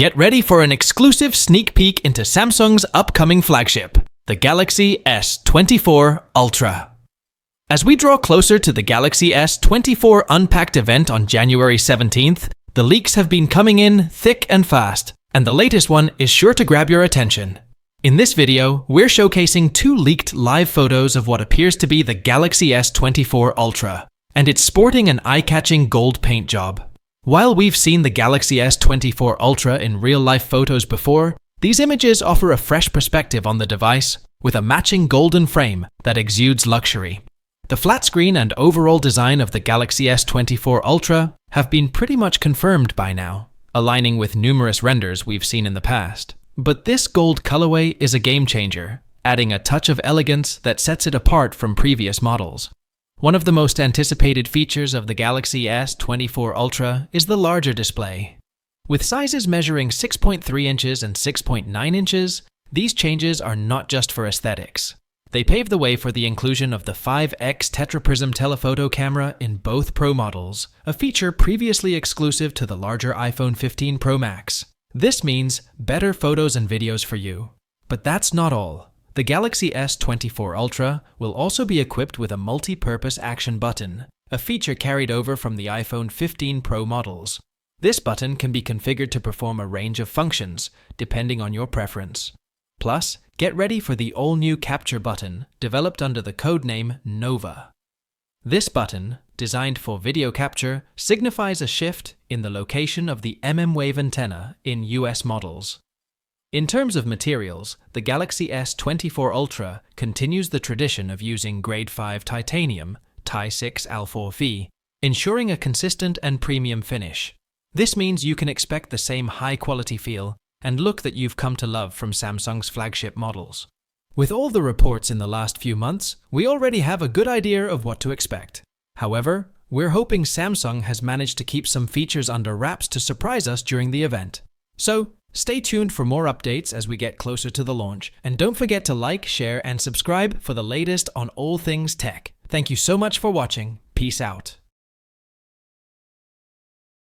Get ready for an exclusive sneak peek into Samsung's upcoming flagship, the Galaxy S24 Ultra. As we draw closer to the Galaxy S24 Unpacked event on January 17th, the leaks have been coming in thick and fast, and the latest one is sure to grab your attention. In this video, we're showcasing two leaked live photos of what appears to be the Galaxy S24 Ultra, and it's sporting an eye-catching gold paint job. While we've seen the Galaxy S24 Ultra in real-life photos before, these images offer a fresh perspective on the device with a matching golden frame that exudes luxury. The flat screen and overall design of the Galaxy S24 Ultra have been pretty much confirmed by now, aligning with numerous renders we've seen in the past. But this gold colorway is a game changer, adding a touch of elegance that sets it apart from previous models. One of the most anticipated features of the Galaxy S24 Ultra is the larger display. With sizes measuring 6.3 inches and 6.9 inches, these changes are not just for aesthetics. They pave the way for the inclusion of the 5x tetraprism telephoto camera in both Pro models, a feature previously exclusive to the larger iPhone 15 Pro Max. This means better photos and videos for you. But that's not all. The Galaxy S24 Ultra will also be equipped with a multi-purpose action button, a feature carried over from the iPhone 15 Pro models. This button can be configured to perform a range of functions, depending on your preference. Plus, get ready for the all-new capture button, developed under the codename Nova. This button, designed for video capture, signifies a shift in the location of the mmWave antenna in US models. In terms of materials, the Galaxy S24 Ultra continues the tradition of using Grade 5 titanium, Ti6 Al4V, ensuring a consistent and premium finish. This means you can expect the same high-quality feel and look that you've come to love from Samsung's flagship models. With all the reports in the last few months, we already have a good idea of what to expect. However, we're hoping Samsung has managed to keep some features under wraps to surprise us during the event. So, stay tuned for more updates as we get closer to the launch, and don't forget to like, share, and subscribe for the latest on all things tech. Thank you so much for watching. Peace out.